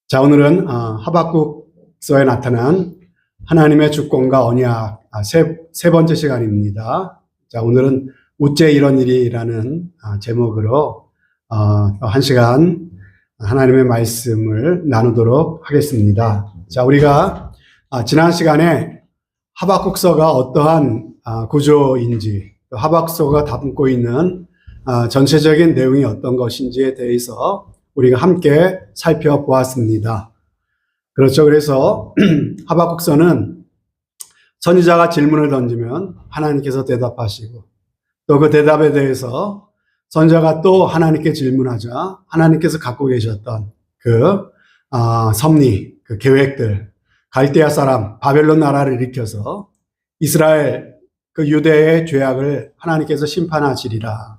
자, 오늘은 하박국서에 나타난 하나님의 주권과 언약 세 번째 시간입니다. 자, 오늘은 어째 이런 일이라는 제목으로 한 시간 하나님의 말씀을 나누도록 하겠습니다. 자, 우리가 지난 시간에 하박국서가 어떠한 구조인지, 하박국서가 담고 있는 전체적인 내용이 어떤 것인지에 대해서 우리가 함께 살펴보았습니다. 그렇죠. 그래서 하박국서는 선지자가 질문을 던지면 하나님께서 대답하시고, 또 그 대답에 대해서 선지자가 또 하나님께 질문하자 하나님께서 갖고 계셨던 그 섭리, 그 계획들, 갈대아 사람 바벨론 나라를 일으켜서 이스라엘 그 유대의 죄악을 하나님께서 심판하시리라.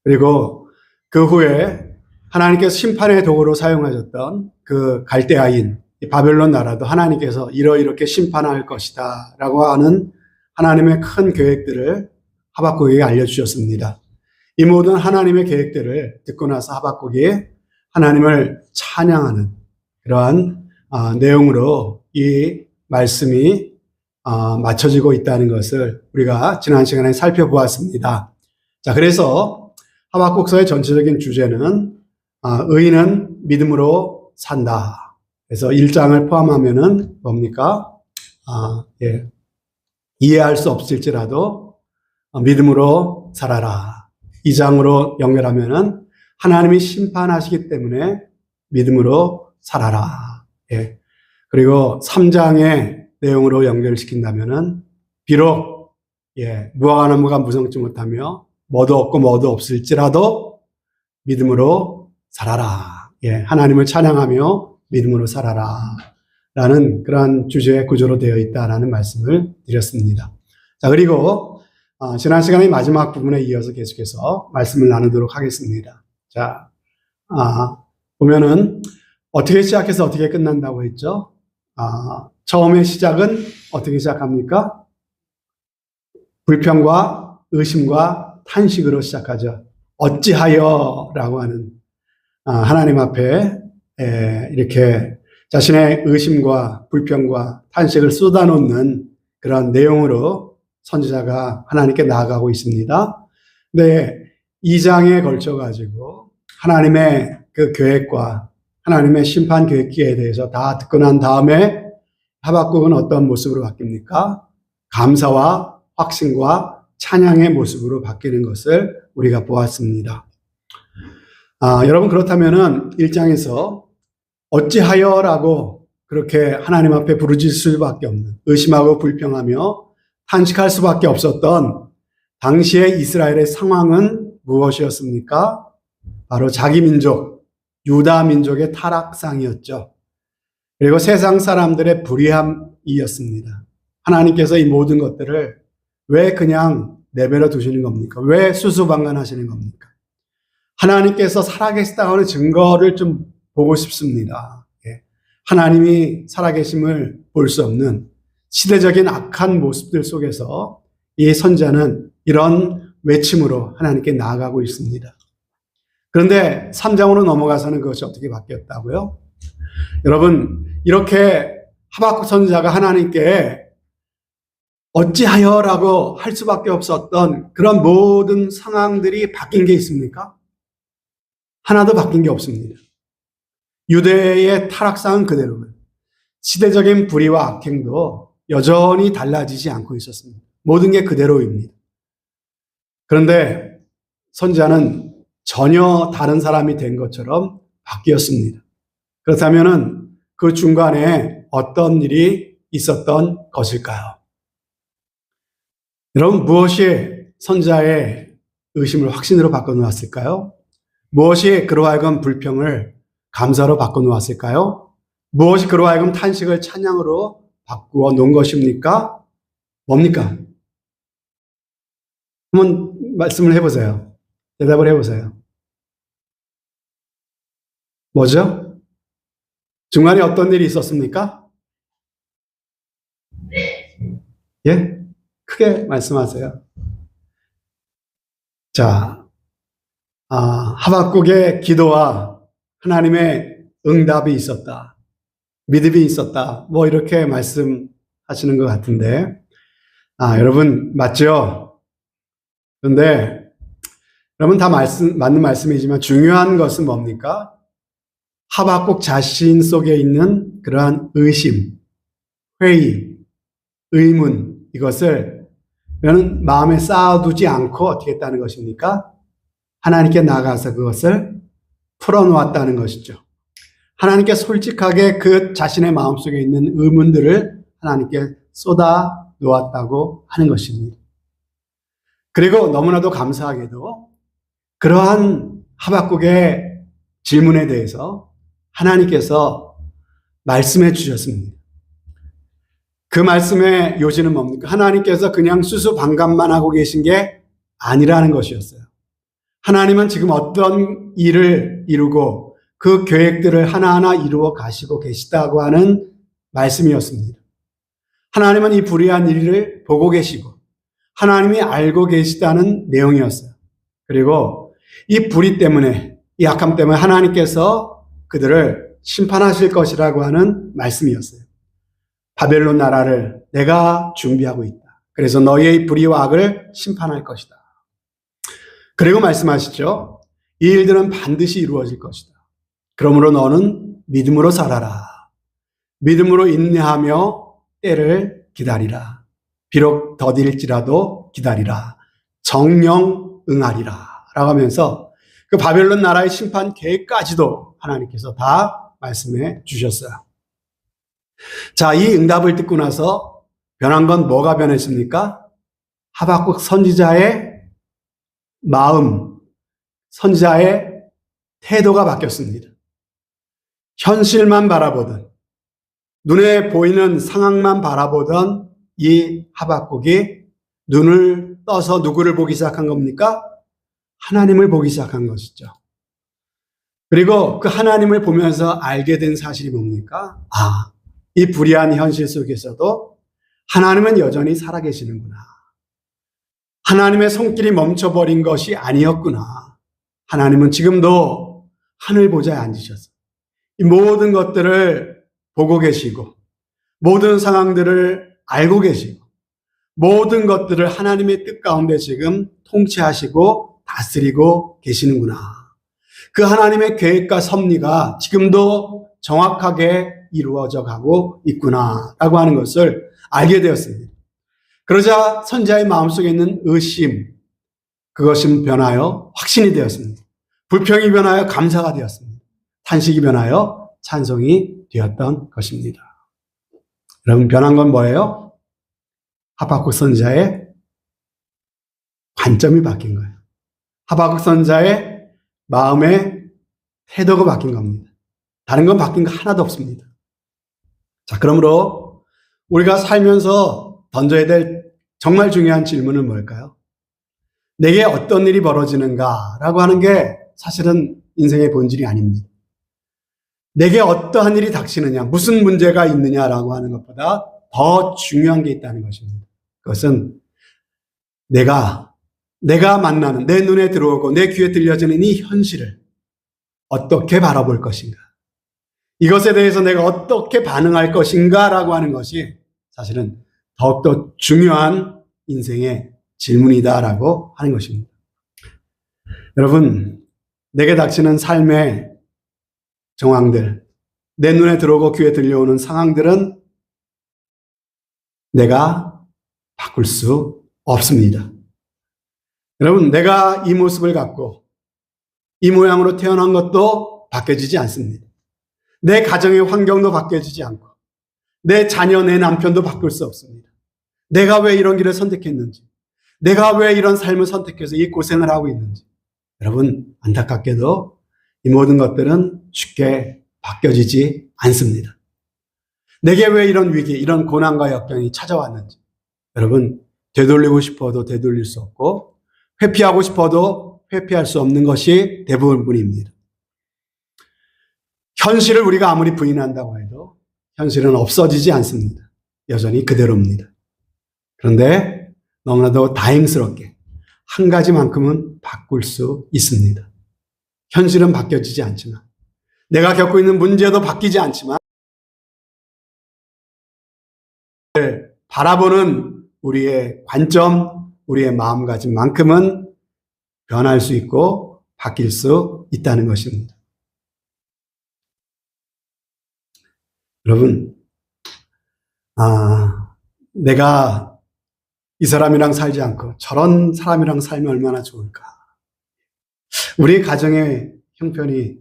그리고 그 후에 하나님께서 심판의 도구로 사용하셨던 그 갈대아인 바벨론 나라도 하나님께서 이렇게 심판할 것이다 라고 하는 하나님의 큰 계획들을 하박국에게 알려주셨습니다. 이 모든 하나님의 계획들을 듣고 나서 하박국이 하나님을 찬양하는 그러한 내용으로 이 말씀이 맞춰지고 있다는 것을 우리가 지난 시간에 살펴보았습니다. 자, 그래서 하박국서의 전체적인 주제는 의인은 믿음으로 산다. 그래서 1장을 포함하면은 뭡니까? 이해할 수 없을지라도 믿음으로 살아라. 2장으로 연결하면은 하나님이 심판하시기 때문에 믿음으로 살아라. 그리고 3장의 내용으로 연결시킨다면은 비록 무화과 나무가 무성치 못하며 뭐도 없고 뭐도 없을지라도 믿음으로 살아라. 하나님을 찬양하며 믿음으로 살아라. 라는 그러한 주제의 구조로 되어 있다라는 말씀을 드렸습니다. 자, 그리고 지난 시간의 마지막 부분에 이어서 계속해서 말씀을 나누도록 하겠습니다. 자, 보면은 어떻게 시작해서 어떻게 끝난다고 했죠? 처음의 시작은 어떻게 시작합니까? 불평과 의심과 탄식으로 시작하죠. 어찌하여 라고 하는 하나님 앞에 이렇게 자신의 의심과 불평과 탄식을 쏟아놓는 그런 내용으로 선지자가 하나님께 나아가고 있습니다. 근데 2장에 걸쳐가지고 하나님의 그 계획과 하나님의 심판 계획에 대해서 다 듣고 난 다음에 하박국은 어떤 모습으로 바뀝니까? 감사와 확신과 찬양의 모습으로 바뀌는 것을 우리가 보았습니다. 여러분, 그렇다면은 1장에서 어찌하여라고 그렇게 하나님 앞에 부르짖을 수밖에 없는, 의심하고 불평하며 탄식할 수밖에 없었던 당시의 이스라엘의 상황은 무엇이었습니까? 바로 자기 민족, 유다 민족의 타락상이었죠. 그리고 세상 사람들의 불의함이었습니다. 하나님께서 이 모든 것들을 왜 그냥 내버려 두시는 겁니까? 왜 수수방관하시는 겁니까? 하나님께서 살아계시다고 하는 증거를 좀 보고 싶습니다. 하나님이 살아계심을 볼 수 없는 시대적인 악한 모습들 속에서 이 선지자는 이런 외침으로 하나님께 나아가고 있습니다. 그런데 3장으로 넘어가서는 그것이 어떻게 바뀌었다고요? 여러분, 이렇게 하박국 선지자가 하나님께 어찌하여라고 할 수밖에 없었던 그런 모든 상황들이 바뀐 게 있습니까? 하나도 바뀐 게 없습니다. 유대의 타락상은 그대로고요. 시대적인 불의와 악행도 여전히 달라지지 않고 있었습니다. 모든 게 그대로입니다. 그런데 선지자는 전혀 다른 사람이 된 것처럼 바뀌었습니다. 그렇다면은 그 중간에 어떤 일이 있었던 것일까요? 여러분, 무엇이 선지자의 의심을 확신으로 바꿔놓았을까요? 무엇이 그로 하여금 불평을 감사로 바꿔놓았을까요? 무엇이 그로 하여금 탄식을 찬양으로 바꾸어 놓은 것입니까? 뭡니까? 한번 말씀을 해보세요. 대답을 해보세요. 뭐죠? 중간에 어떤 일이 있었습니까? 크게 말씀하세요. 자, 하박국의 기도와 하나님의 응답이 있었다. 믿음이 있었다. 뭐 이렇게 말씀하시는 것 같은데, 여러분 맞죠? 그런데 여러분 다 맞는 말씀이지만 중요한 것은 뭡니까? 하박국 자신 속에 있는 그러한 의심, 회의, 의문, 이것을 그는 마음에 쌓아두지 않고 어떻게 했다는 것입니까? 하나님께 나가서 그것을 풀어놓았다는 것이죠. 하나님께 솔직하게 그 자신의 마음속에 있는 의문들을 하나님께 쏟아 놓았다고 하는 것입니다. 그리고 너무나도 감사하게도 그러한 하박국의 질문에 대해서 하나님께서 말씀해 주셨습니다. 그 말씀의 요지는 뭡니까? 하나님께서 그냥 수수방관만 하고 계신 게 아니라는 것이었어요. 하나님은 지금 어떤 일을 이루고 그 계획들을 하나하나 이루어 가시고 계시다고 하는 말씀이었습니다. 하나님은 이 불의한 일을 보고 계시고 하나님이 알고 계시다는 내용이었어요. 그리고 이 불의 때문에, 이 악함 때문에 하나님께서 그들을 심판하실 것이라고 하는 말씀이었어요. 바벨론 나라를 내가 준비하고 있다. 그래서 너희의 불의와 악을 심판할 것이다. 그리고 말씀하시죠. 이 일들은 반드시 이루어질 것이다. 그러므로 너는 믿음으로 살아라. 믿음으로 인내하며 때를 기다리라. 비록 더딜지라도 기다리라. 정령 응하리라. 라고 하면서 그 바벨론 나라의 심판 계획까지도 하나님께서 다 말씀해 주셨어요. 자, 이 응답을 듣고 나서 변한 건 뭐가 변했습니까? 하박국 선지자의 마음, 선지자의 태도가 바뀌었습니다. 현실만 바라보던, 눈에 보이는 상황만 바라보던 이 하박국이 눈을 떠서 누구를 보기 시작한 겁니까? 하나님을 보기 시작한 것이죠. 그리고 그 하나님을 보면서 알게 된 사실이 뭡니까? 이 불의한 현실 속에서도 하나님은 여전히 살아계시는구나. 하나님의 손길이 멈춰버린 것이 아니었구나. 하나님은 지금도 하늘 보좌에 앉으셔서 이 모든 것들을 보고 계시고 모든 상황들을 알고 계시고 모든 것들을 하나님의 뜻 가운데 지금 통치하시고 다스리고 계시는구나. 그 하나님의 계획과 섭리가 지금도 정확하게 이루어져 가고 있구나라고 하는 것을 알게 되었습니다. 그러자 선지자의 마음속에 있는 의심, 그것은 변하여 확신이 되었습니다. 불평이 변하여 감사가 되었습니다. 탄식이 변하여 찬송이 되었던 것입니다. 여러분, 변한 건 뭐예요? 하박국 선지자의 관점이 바뀐 거예요. 하박국 선지자의 마음의 태도가 바뀐 겁니다. 다른 건 바뀐 거 하나도 없습니다. 자, 그러므로 우리가 살면서 던져야 될 정말 중요한 질문은 뭘까요? 내게 어떤 일이 벌어지는가라고 하는 게 사실은 인생의 본질이 아닙니다. 내게 어떠한 일이 닥치느냐, 무슨 문제가 있느냐라고 하는 것보다 더 중요한 게 있다는 것입니다. 그것은 내가 만나는, 내 눈에 들어오고 내 귀에 들려지는 이 현실을 어떻게 바라볼 것인가, 이것에 대해서 내가 어떻게 반응할 것인가라고 하는 것이 사실은 더욱더 중요한 인생의 질문이다라고 하는 것입니다. 여러분, 내게 닥치는 삶의 정황들, 내 눈에 들어오고 귀에 들려오는 상황들은 내가 바꿀 수 없습니다. 여러분, 내가 이 모습을 갖고 이 모양으로 태어난 것도 바뀌어지지 않습니다. 내 가정의 환경도 바뀌어지지 않고 내 자녀, 내 남편도 바꿀 수 없습니다. 내가 왜 이런 길을 선택했는지, 내가 왜 이런 삶을 선택해서 이 고생을 하고 있는지, 여러분, 안타깝게도 이 모든 것들은 쉽게 바뀌어지지 않습니다. 내게 왜 이런 위기, 이런 고난과 역경이 찾아왔는지, 여러분, 되돌리고 싶어도 되돌릴 수 없고 회피하고 싶어도 회피할 수 없는 것이 대부분입니다. 현실을 우리가 아무리 부인한다고 해도 현실은 없어지지 않습니다. 여전히 그대로입니다. 그런데 너무나도 다행스럽게 한 가지만큼은 바꿀 수 있습니다. 현실은 바뀌어지지 않지만, 내가 겪고 있는 문제도 바뀌지 않지만 바라보는 우리의 관점, 우리의 마음가짐만큼은 변할 수 있고 바뀔 수 있다는 것입니다. 여러분, 내가 이 사람이랑 살지 않고 저런 사람이랑 살면 얼마나 좋을까? 우리 가정의 형편이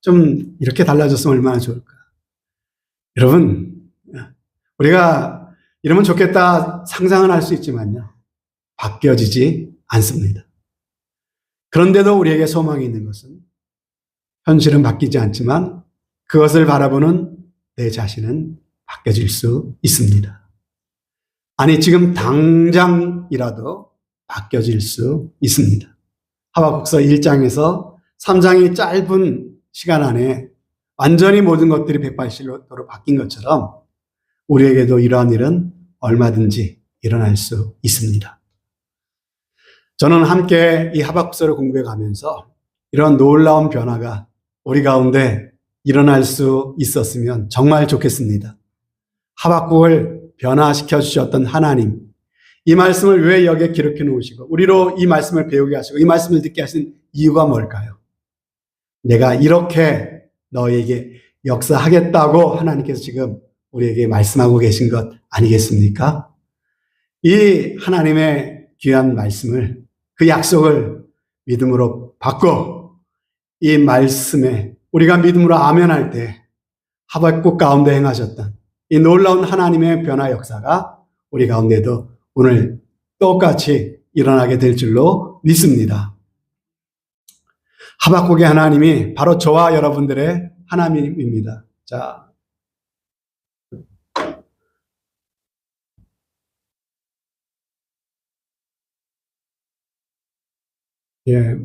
좀 이렇게 달라졌으면 얼마나 좋을까? 여러분, 우리가 이러면 좋겠다 상상은 할 수 있지만요, 바뀌어지지 않습니다. 그런데도 우리에게 소망이 있는 것은 현실은 바뀌지 않지만 그것을 바라보는 내 자신은 바뀌어질 수 있습니다. 아니, 지금 당장이라도 바뀌어질 수 있습니다. 하박국서 1장에서 3장이 짧은 시간 안에 완전히 모든 것들이 180도로 바뀐 것처럼 우리에게도 이러한 일은 얼마든지 일어날 수 있습니다. 저는 함께 이 하박국서를 공부해 가면서 이런 놀라운 변화가 우리 가운데 일어날 수 있었으면 정말 좋겠습니다. 하박국을 변화시켜 주셨던 하나님, 이 말씀을 왜 여기에 기록해 놓으시고 우리로 이 말씀을 배우게 하시고 이 말씀을 듣게 하신 이유가 뭘까요? 내가 이렇게 너에게 역사하겠다고 하나님께서 지금 우리에게 말씀하고 계신 것 아니겠습니까? 이 하나님의 귀한 말씀을, 그 약속을 믿음으로 받고 이 말씀에 우리가 믿음으로 아멘할 때 하박국 가운데 행하셨던 이 놀라운 하나님의 변화 역사가 우리 가운데도 오늘 똑같이 일어나게 될 줄로 믿습니다. 하박국의 하나님이 바로 저와 여러분들의 하나님입니다. 자,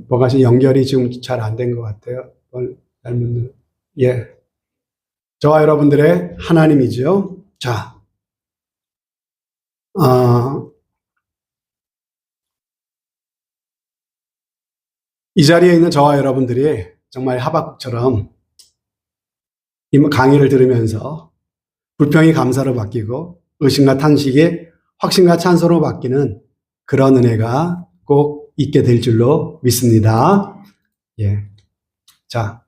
뭐가 연결이 지금 잘 안 된 것 같아요. 저와 여러분들의 하나님이죠. 자, 이 자리에 있는 저와 여러분들이 정말 하박국처럼 이 강의를 들으면서 불평이 감사로 바뀌고 의심과 탄식이 확신과 찬소로 바뀌는 그런 은혜가 꼭 있게 될 줄로 믿습니다. 자,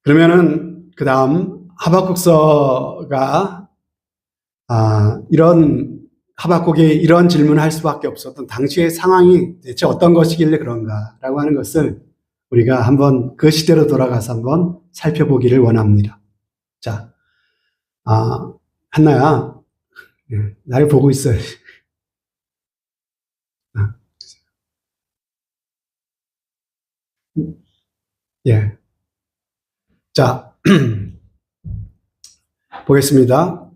그러면은 그 다음 하박국서가 이런 하박국이 이런 질문을 할 수밖에 없었던 당시의 상황이 대체 어떤 것이길래 그런가라고 하는 것을 우리가 한번 그 시대로 돌아가서 한번 살펴보기를 원합니다. 자, 한나야, 나를 보고 있어요. 자, 보겠습니다.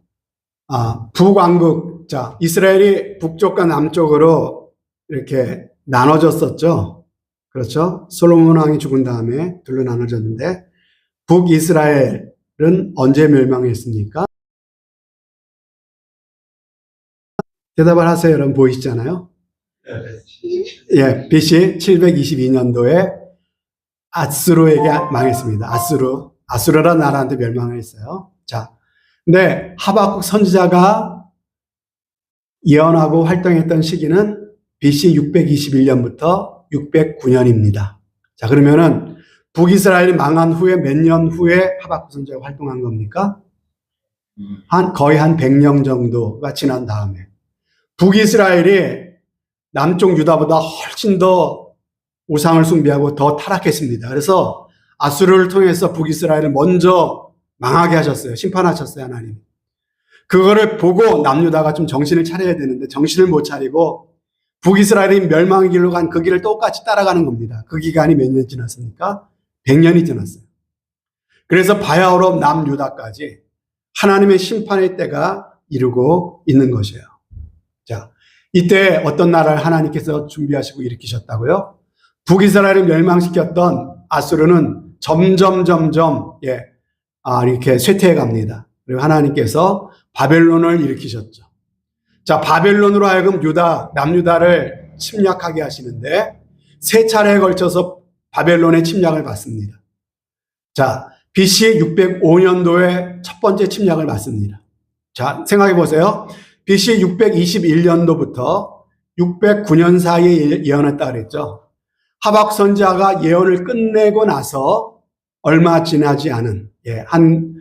북왕국, 자, 이스라엘이 북쪽과 남쪽으로 이렇게 나눠졌었죠. 그렇죠? 솔로몬 왕이 죽은 다음에 둘로 나눠졌는데, 북이스라엘은 언제 멸망했습니까? 대답을 하세요. 여러분 보이시잖아요? BC 722년도에 아수르에게 망했습니다. 아수르라는 나라한테 멸망을 했어요. 자, 근데 하박국 선지자가 예언하고 활동했던 시기는 BC 621년부터 609년입니다. 자, 그러면은 북이스라엘이 망한 후에 몇 년 후에 하박국 선지자가 활동한 겁니까? 거의 한 100년 정도가 지난 다음에 북이스라엘이 남쪽 유다보다 훨씬 더 우상을 숭배하고 더 타락했습니다. 그래서 아수르를 통해서 북이스라엘을 먼저 망하게 하셨어요. 심판하셨어요, 하나님. 그거를 보고 남유다가 좀 정신을 차려야 되는데 정신을 못 차리고 북이스라엘이 멸망의 길로 간 그 길을 똑같이 따라가는 겁니다. 그 기간이 몇 년 지났습니까? 100년이 지났어요. 그래서 바야흐로 남유다까지 하나님의 심판의 때가 이루고 있는 것이에요. 자, 이때 어떤 나라를 하나님께서 준비하시고 일으키셨다고요? 북이스라엘을 멸망시켰던 아수르는 점점 이렇게 쇠퇴해 갑니다. 그리고 하나님께서 바벨론을 일으키셨죠. 자, 바벨론으로 하여금 남유다를 침략하게 하시는데 세 차례에 걸쳐서 바벨론의 침략을 받습니다. 자, BC 605년도에 첫 번째 침략을 받습니다. 자, 생각해 보세요. BC 621년도부터 609년 사이에 예언했다 그랬죠. 하박국 선지자가 예언을 끝내고 나서 얼마 지나지 않은, 한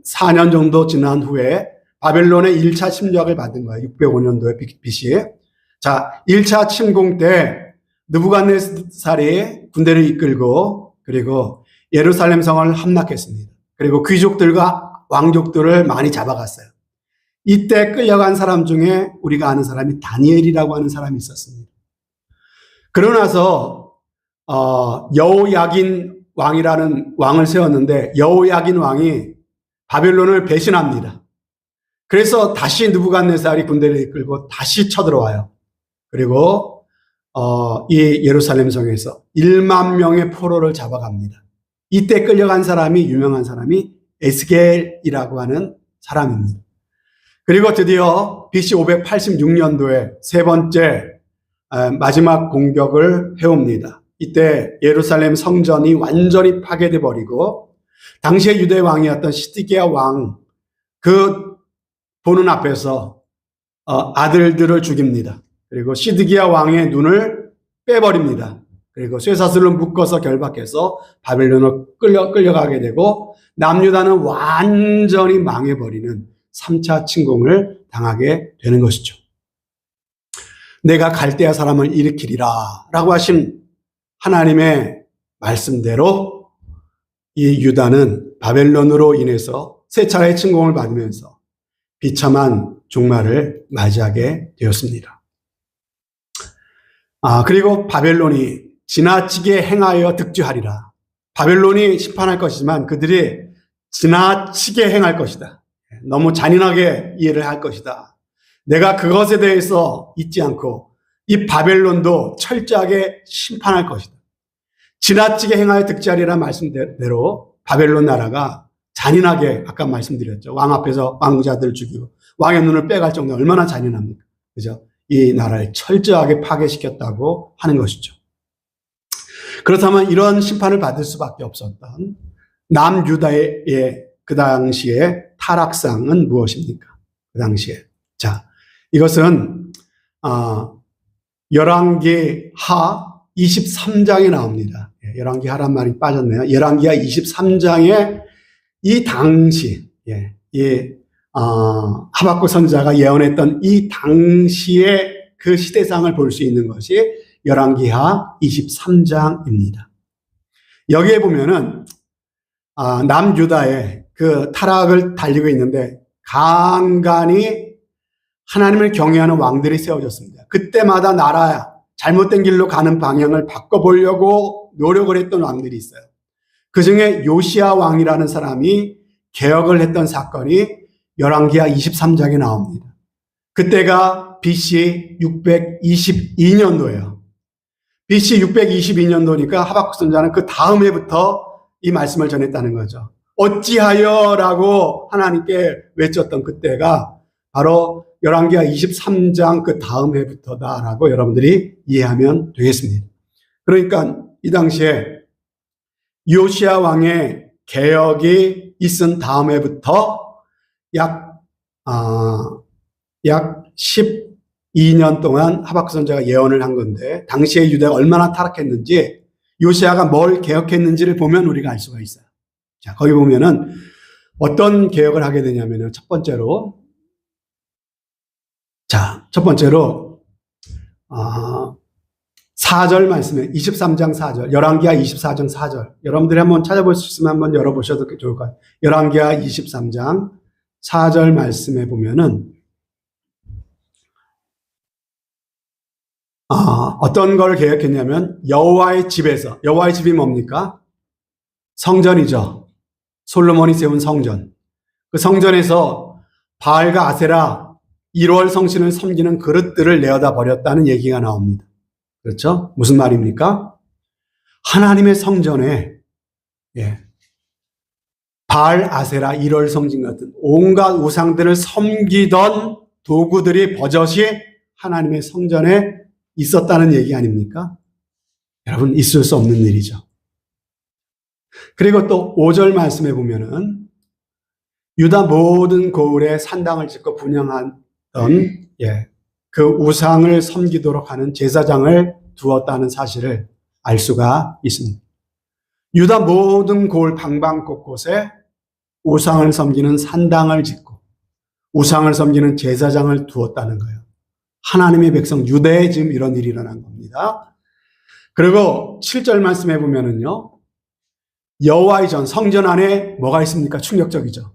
4년 정도 지난 후에 바벨론의 1차 침략을 받은 거예요. 605년도에 BC. 자, 1차 침공 때 느부갓네살이 군대를 이끌고 그리고 예루살렘 성을 함락했습니다. 그리고 귀족들과 왕족들을 많이 잡아갔어요. 이때 끌려간 사람 중에 우리가 아는 사람이 다니엘이라고 하는 사람이 있었습니다. 그러고 나서 여호야긴 왕이라는 왕을 세웠는데 여호야긴 왕이 바벨론을 배신합니다. 그래서 다시 느부갓네살이 군대를 이끌고 다시 쳐들어와요. 그리고 이 예루살렘 성에서 1만 명의 포로를 잡아갑니다. 이때 끌려간 사람이 유명한 사람이 에스겔이라고 하는 사람입니다. 그리고 드디어 BC 586년도에 세 번째 마지막 공격을 해옵니다. 이때 예루살렘 성전이 완전히 파괴돼 버리고 당시의 유대 왕이었던 시드기야 왕 그 보는 앞에서 아들들을 죽입니다. 그리고 시드기야 왕의 눈을 빼버립니다. 그리고 쇠사슬로 묶어서 결박해서 바벨론으로 끌려가게 되고 남유다는 완전히 망해버리는 3차 침공을 당하게 되는 것이죠. 내가 갈대아 사람을 일으키리라 라고 하신 하나님의 말씀대로 이 유다는 바벨론으로 인해서 세 차례의 침공을 받으면서 비참한 종말을 맞이하게 되었습니다. 그리고 바벨론이 지나치게 행하여 득죄하리라. 바벨론이 심판할 것이지만 그들이 지나치게 행할 것이다. 너무 잔인하게 이해를 할 것이다. 내가 그것에 대해서 잊지 않고 이 바벨론도 철저하게 심판할 것이다. 지나치게 행하여 득죄하리라는 말씀대로 바벨론 나라가 잔인하게 아까 말씀드렸죠. 왕 앞에서 왕자들을 죽이고 왕의 눈을 빼갈 정도로 얼마나 잔인합니까? 그죠? 이 나라를 철저하게 파괴시켰다고 하는 것이죠. 그렇다면 이런 심판을 받을 수밖에 없었던 남유다의 그 당시의 타락상은 무엇입니까? 그 당시에. 자, 이것은 열왕기하 23장에 나옵니다. 열왕기하란 말이 빠졌네요. 열왕기하 23장에 이 당시, 하박국 선지자가 예언했던 이 당시의 그 시대상을 볼 수 있는 것이 열왕기하 23장입니다. 여기에 보면은 남유다의 그 타락을 달리고 있는데 간간히 하나님을 경외하는 왕들이 세워졌습니다. 그때마다 나라 잘못된 길로 가는 방향을 바꿔보려고 노력을 했던 왕들이 있어요. 그 중에 요시야 왕이라는 사람이 개혁을 했던 사건이 열왕기하 23장에 나옵니다. 그때가 BC 622년도예요. BC 622년도니까 하박국 선지자는 그 다음 해부터 이 말씀을 전했다는 거죠. 어찌하여라고 하나님께 외쳤던 그때가 바로 열왕기하 23장 그 다음 해부터다라고 여러분들이 이해하면 되겠습니다. 그러니까 이 당시에 요시야 왕의 개혁이 있은 다음 해부터 약 12년 동안 하박국 선지자가 예언을 한 건데 당시에 유대가 얼마나 타락했는지 요시야가 뭘 개혁했는지를 보면 우리가 알 수가 있어요. 자, 거기 보면은 어떤 개혁을 하게 되냐면은 첫 번째로 4절 말씀에 23장 4절, 열왕기하 24장 4절. 여러분들이 한번 찾아볼 수 있으면 한번 열어보셔도 좋을 것 같아요. 열왕기하 23장 4절 말씀에 보면은 어떤 걸 개혁했냐면 여호와의 집에서, 여호와의 집이 뭡니까? 성전이죠. 솔로몬이 세운 성전. 그 성전에서 바알과 아세라 1월 성신을 섬기는 그릇들을 내어다 버렸다는 얘기가 나옵니다. 그렇죠? 무슨 말입니까? 하나님의 성전에 바알, 아세라, 1월 성신 같은 온갖 우상들을 섬기던 도구들이 버젓이 하나님의 성전에 있었다는 얘기 아닙니까? 여러분, 있을 수 없는 일이죠. 그리고 또 5절 말씀에 보면은 유다 모든 고을에 산당을 짓고 분향하던 그 우상을 섬기도록 하는 제사장을 두었다는 사실을 알 수가 있습니다. 유다 모든 고을 방방 곳곳에 우상을 섬기는 산당을 짓고 우상을 섬기는 제사장을 두었다는 거예요. 하나님의 백성 유대에 지금 이런 일이 일어난 겁니다. 그리고 7절 말씀해 보면은요, 여호와의 전 성전 안에 뭐가 있습니까? 충격적이죠.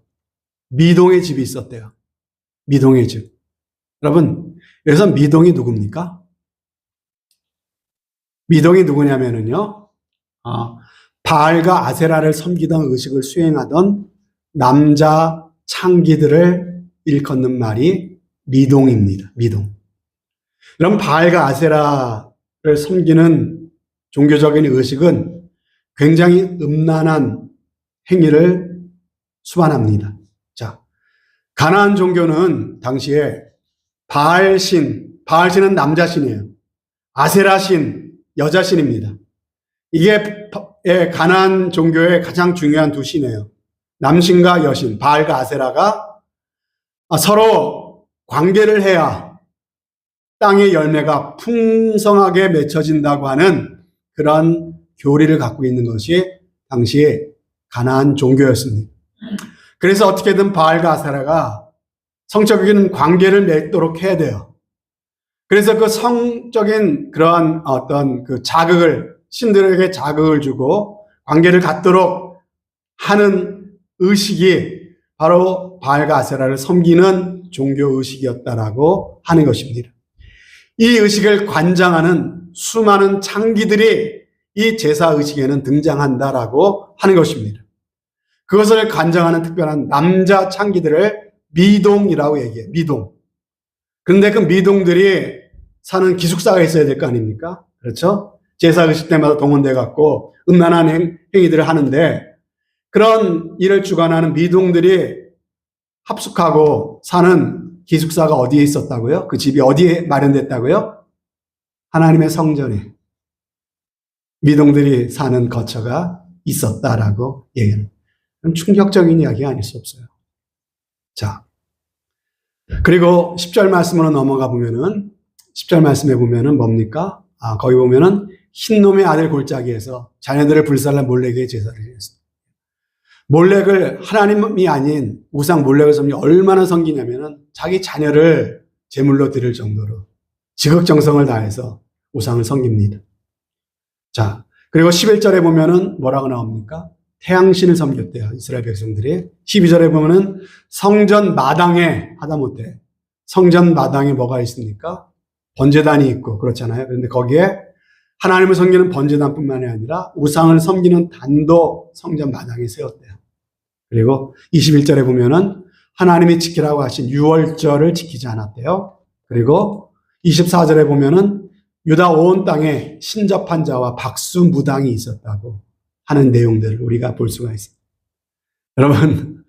미동의 집이 있었대요. 미동의 집. 여러분, 여기서 미동이 누굽니까? 미동이 누구냐면은요, 바알과 아세라를 섬기던 의식을 수행하던 남자 창기들을 일컫는 말이 미동입니다. 미동. 그럼 바알과 아세라를 섬기는 종교적인 의식은 굉장히 음란한 행위를 수반합니다. 자, 가나안 종교는 당시에 바알신은 남자신이에요. 아세라신, 여자신입니다. 이게 가나안 종교의 가장 중요한 두 신이에요. 남신과 여신, 바알과 아세라가 서로 관계를 해야 땅의 열매가 풍성하게 맺혀진다고 하는 그런 교리를 갖고 있는 것이 당시 가나안 종교였습니다. 그래서 어떻게든 바알과 아세라가 성적인 관계를 맺도록 해야 돼요. 그래서 그 성적인 그러한 어떤 그 신들에게 자극을 주고 관계를 갖도록 하는 의식이 바로 바알과 아세라를 섬기는 종교 의식이었다라고 하는 것입니다. 이 의식을 관장하는 수많은 창기들이 이 제사 의식에는 등장한다라고 하는 것입니다. 그것을 관장하는 특별한 남자 창기들을 미동이라고 얘기해요. 미동. 그런데 그 미동들이 사는 기숙사가 있어야 될 거 아닙니까? 그렇죠? 제사 의식 때마다 동원돼 갖고 음란한 행위들을 하는데 그런 일을 주관하는 미동들이 합숙하고 사는 기숙사가 어디에 있었다고요? 그 집이 어디에 마련됐다고요? 하나님의 성전에 미동들이 사는 거처가 있었다라고 얘기합니다. 충격적인 이야기가 아닐 수 없어요. 자, 그리고 10절 말씀으로 넘어가 보면은 10절 말씀에 보면은 뭡니까? 거기 보면은 흰놈의 아들 골짜기에서 자녀들을 불살라 몰렉에게 제사를 드렸습니다. 몰렉을 하나님이 아닌 우상 몰렉을 섬기면 얼마나 섬기냐면은 자기 자녀를 제물로 드릴 정도로 지극정성을 다해서 우상을 섬깁니다. 자, 그리고 11절에 보면은 뭐라고 나옵니까? 태양신을 섬겼대요. 이스라엘 백성들이. 12절에 보면은 성전 마당에 하다못해 성전 마당에 뭐가 있습니까? 번제단이 있고 그렇잖아요. 그런데 거기에 하나님을 섬기는 번제단뿐만이 아니라 우상을 섬기는 단도 성전 마당에 세웠대요. 그리고 21절에 보면은 하나님이 지키라고 하신 유월절을 지키지 않았대요. 그리고 24절에 보면은 유다 온 땅에 신접한 자와 박수무당이 있었다고 하는 내용들을 우리가 볼 수가 있습니다. 여러분,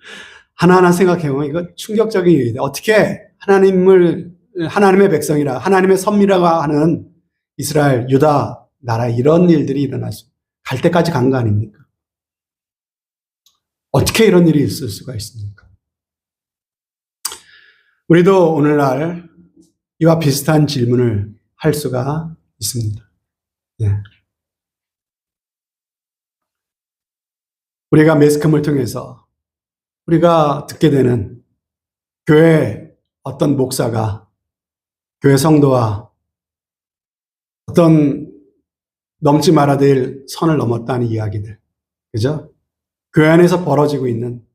하나하나 생각해보면 이거 충격적인 일이다. 어떻게 하나님의 백성이라, 하나님의 선미라고 하는 이스라엘, 유다 나라에 이런 일들이 일어날 갈 때까지 간 거 아닙니까? 어떻게 이런 일이 있을 수가 있습니까? 우리도 오늘날 이와 비슷한 질문을 할 수가 있습니다. 네. 우리가 매스컴을 통해서 우리가 듣게 되는 교회 어떤 목사가 교회 성도와 어떤 넘지 말아야 될 선을 넘었다는 이야기들, 그죠? 교회 안에서 벌어지고 있는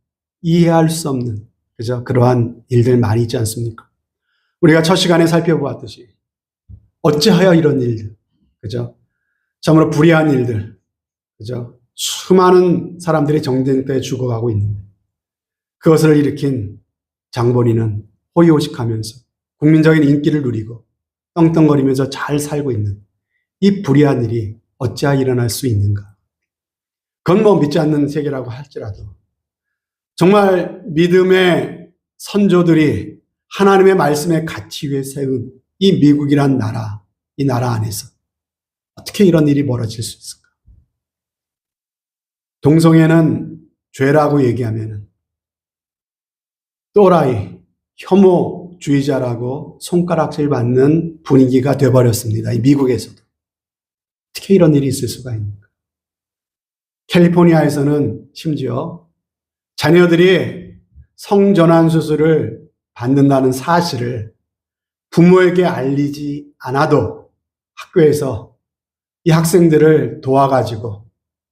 이해할 수 없는, 그죠? 그러한 일들 많이 있지 않습니까? 우리가 첫 시간에 살펴보았듯이 어찌하여 이런 일들, 그죠? 참으로 불의한 일들, 그죠? 수많은 사람들이 정쟁 때 죽어가고 있는데 그것을 일으킨 장본인은 호의호식하면서 국민적인 인기를 누리고 떵떵거리면서 잘 살고 있는 이 불의한 일이 어찌하여 일어날 수 있는가? 그건 뭐 믿지 않는 세계라고 할지라도 정말 믿음의 선조들이 하나님의 말씀의 가치 위에 세운 이 미국이란 나라, 이 나라 안에서 어떻게 이런 일이 벌어질 수 있을까? 동성애는 죄라고 얘기하면 또라이, 혐오주의자라고 손가락질 받는 분위기가 돼버렸습니다. 이 미국에서도. 어떻게 이런 일이 있을 수가 있는가. 캘리포니아에서는 심지어 자녀들이 성전환 수술을 받는다는 사실을 부모에게 알리지 않아도 학교에서 이 학생들을 도와가지고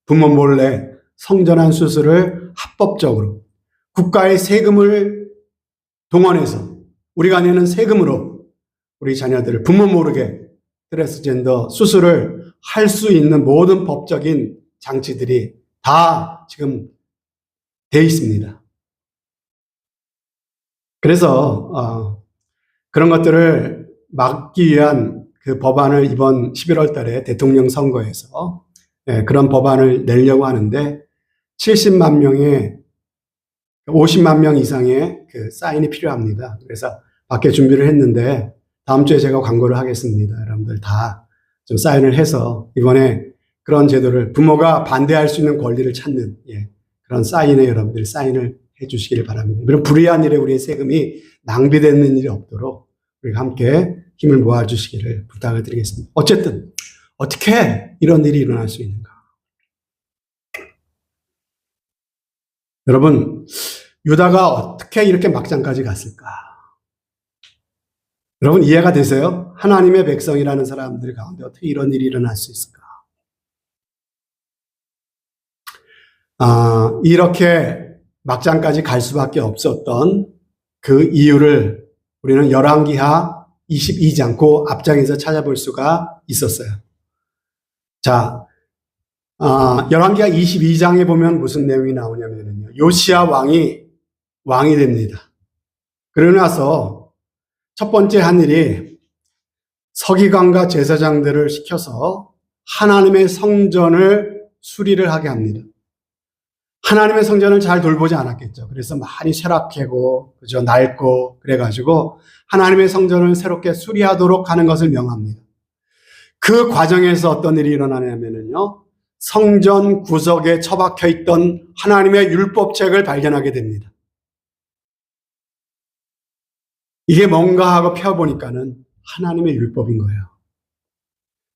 부모 몰래 성전환 수술을 합법적으로 국가의 세금을 동원해서 우리가 내는 세금으로 우리 자녀들을 부모 모르게 트랜스젠더 수술을 할 수 있는 모든 법적인 장치들이 다 지금 돼 있습니다. 그래서 그런 것들을 막기 위한 그 법안을 이번 11월 달에 대통령 선거에서 그런 법안을 내려고 하는데 70만 명의 50만 명 이상의 그 사인이 필요합니다. 그래서 밖에 준비를 했는데 다음 주에 제가 광고를 하겠습니다. 여러분들 다 좀 사인을 해서 이번에 그런 제도를 부모가 반대할 수 있는 권리를 찾는 그런 사인에 여러분들이 사인을 해 주시기를 바랍니다. 이런 불의한 일에 우리의 세금이 낭비되는 일이 없도록 우리가 함께 힘을 모아 주시기를 부탁을 드리겠습니다. 어쨌든 어떻게 이런 일이 일어날 수 있는가? 여러분, 유다가 어떻게 이렇게 막장까지 갔을까? 여러분 이해가 되세요? 하나님의 백성이라는 사람들 가운데 어떻게 이런 일이 일어날 수 있을까? 이렇게 막장까지 갈 수밖에 없었던 그 이유를 우리는 열왕기하 22장 그 앞장에서 찾아볼 수가 있었어요. 자, 열왕기하 22장에 보면 무슨 내용이 나오냐면요. 요시야 왕이 됩니다. 그러고 나서 첫 번째 한 일이 서기관과 제사장들을 시켜서 하나님의 성전을 수리를 하게 합니다. 하나님의 성전을 잘 돌보지 않았겠죠. 그래서 많이 쇠락하고, 그죠, 낡고, 그래가지고 하나님의 성전을 새롭게 수리하도록 하는 것을 명합니다. 그 과정에서 어떤 일이 일어나냐면요. 성전 구석에 처박혀 있던 하나님의 율법책을 발견하게 됩니다. 이게 뭔가 하고 펴보니까는 하나님의 율법인 거예요.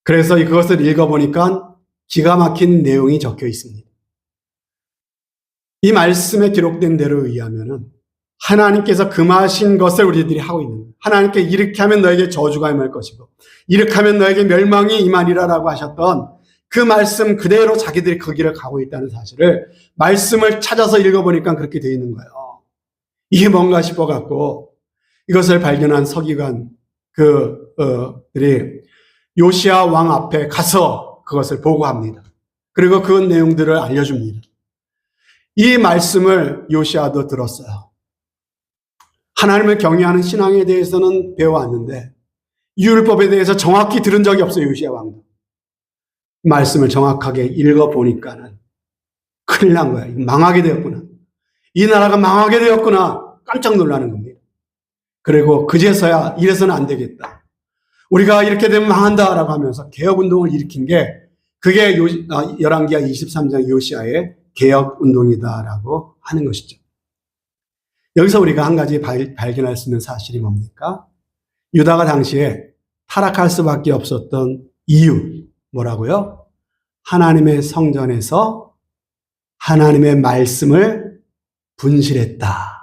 그래서 그것을 읽어보니까 기가 막힌 내용이 적혀 있습니다. 이 말씀에 기록된 대로 의하면은 하나님께서 금하신 것을 우리들이 하고 있는 거예요. 하나님께 이렇게 하면 너에게 저주가 임할 것이고 이렇게 하면 너에게 멸망이 임하리라라고 하셨던 그 말씀 그대로 자기들이 그 길을 가고 있다는 사실을 말씀을 찾아서 읽어보니까 그렇게 되어 있는 거예요. 이게 뭔가 싶어갖고 이것을 발견한 서기관 들이 요시야 왕 앞에 가서 그것을 보고합니다. 그리고 그 내용들을 알려줍니다. 이 말씀을 요시야도 들었어요. 하나님을 경외하는 신앙에 대해서는 배워왔는데 율법에 대해서 정확히 들은 적이 없어요. 요시야 왕도. 말씀을 정확하게 읽어보니까는 큰일 난 거야. 망하게 되었구나. 이 나라가 망하게 되었구나. 깜짝 놀라는 겁니다. 그리고 그제서야 이래서는 안 되겠다. 우리가 이렇게 되면 망한다라고 하면서 개혁운동을 일으킨 게 그게 열왕기하 23장 요시야의 개혁운동이다라고 하는 것이죠. 여기서 우리가 한 가지 발견할 수 있는 사실이 뭡니까? 유다가 당시에 타락할 수밖에 없었던 이유 뭐라고요? 하나님의 성전에서 하나님의 말씀을 분실했다.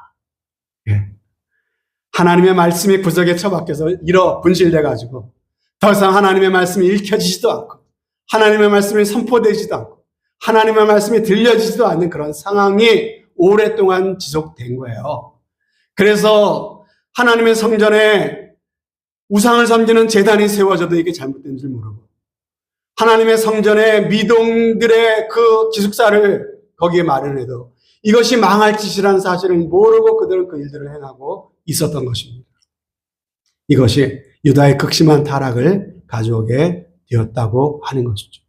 하나님의 말씀이 구석에 처박혀서 분실돼가지고 더 이상 하나님의 말씀이 읽혀지지도 않고 하나님의 말씀이 선포되지도 않고 하나님의 말씀이 들려지지도 않는 그런 상황이 오랫동안 지속된 거예요. 그래서 하나님의 성전에 우상을 섬기는 제단이 세워져도 이게 잘못된 줄 모르고 하나님의 성전에 미동들의 그 기숙사를 거기에 마련해도 이것이 망할 짓이라는 사실을 모르고 그들은 그 일들을 행하고 있었던 것입니다. 이것이 유다의 극심한 타락을 가져오게 되었다고 하는 것이죠.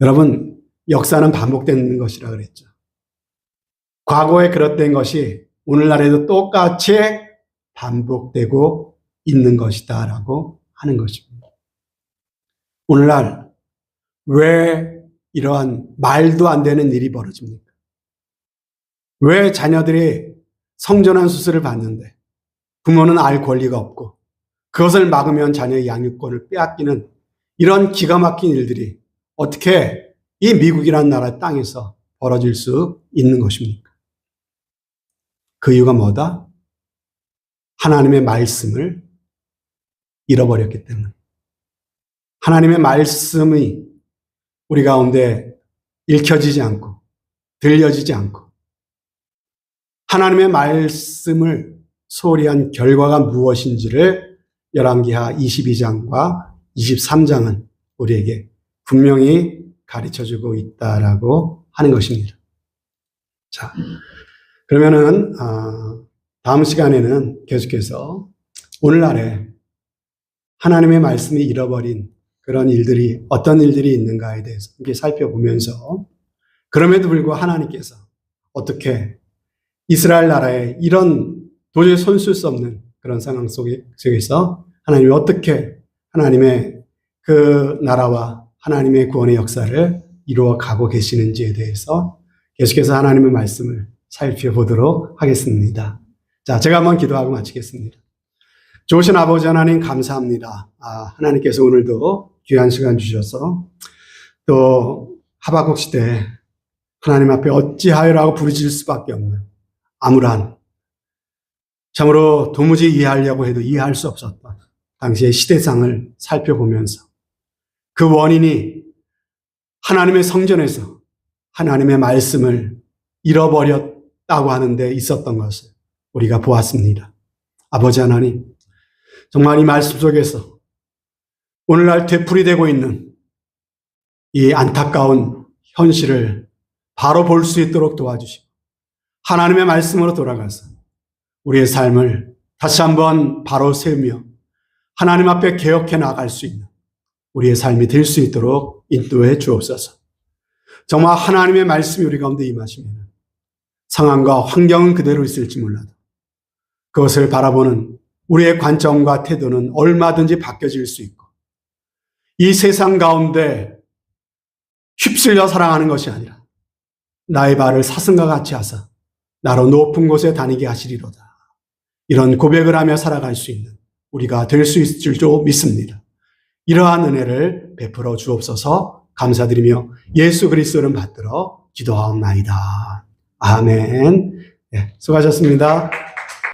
여러분, 역사는 반복되는 것이라 그랬죠. 과거에 그랬던 것이 오늘날에도 똑같이 반복되고 있는 것이다라고 하는 것입니다. 오늘날 왜 이러한 말도 안 되는 일이 벌어집니까? 왜 자녀들이 성전환 수술을 받는데 부모는 알 권리가 없고 그것을 막으면 자녀의 양육권을 빼앗기는 이런 기가 막힌 일들이 어떻게 이 미국이라는 나라 땅에서 벌어질 수 있는 것입니까? 그 이유가 뭐다? 하나님의 말씀을 잃어버렸기 때문에. 하나님의 말씀이 우리 가운데 읽혀지지 않고 들려지지 않고 하나님의 말씀을 소홀히 한 결과가 무엇인지를 열왕기하 22장과 23장은 우리에게 분명히 가르쳐주고 있다라고 하는 것입니다. 자, 그러면은 다음 시간에는 계속해서 오늘날에 하나님의 말씀이 잃어버린 그런 일들이 어떤 일들이 있는가에 대해서 함께 살펴보면서 그럼에도 불구하고 하나님께서 어떻게 이스라엘 나라의 이런 도저히 손쓸 수 없는 그런 상황 속에서 하나님이 어떻게 하나님의 그 나라와 하나님의 구원의 역사를 이루어 가고 계시는지에 대해서 계속해서 하나님의 말씀을 살펴보도록 하겠습니다. 자, 제가 한번 기도하고 마치겠습니다. 좋으신 아버지 하나님 감사합니다. 하나님께서 오늘도 귀한 시간 주셔서 또 하박국 시대에 하나님 앞에 어찌하여라고 부르짖을 수밖에 없는 암울한 참으로 도무지 이해하려고 해도 이해할 수 없었던 당시의 시대상을 살펴보면서 그 원인이 하나님의 성전에서 하나님의 말씀을 잃어버렸다고 하는데 있었던 것을 우리가 보았습니다. 아버지 하나님, 정말 이 말씀 속에서 오늘날 되풀이되고 있는 이 안타까운 현실을 바로 볼 수 있도록 도와주시고 하나님의 말씀으로 돌아가서 우리의 삶을 다시 한번 바로 세우며 하나님 앞에 개혁해 나갈 수 있는 우리의 삶이 될 수 있도록 인도해 주옵소서. 정말 하나님의 말씀이 우리 가운데 임하시면 상황과 환경은 그대로 있을지 몰라도 그것을 바라보는 우리의 관점과 태도는 얼마든지 바뀌어질 수 있고 이 세상 가운데 휩쓸려 살아가는 것이 아니라 나의 발을 사슴과 같이 하사 나로 높은 곳에 다니게 하시리로다. 이런 고백을 하며 살아갈 수 있는 우리가 될 수 있을 줄 믿습니다. 이러한 은혜를 베풀어 주옵소서. 감사드리며 예수 그리스도를 받들어 기도하옵나이다. 아멘. 네, 수고하셨습니다.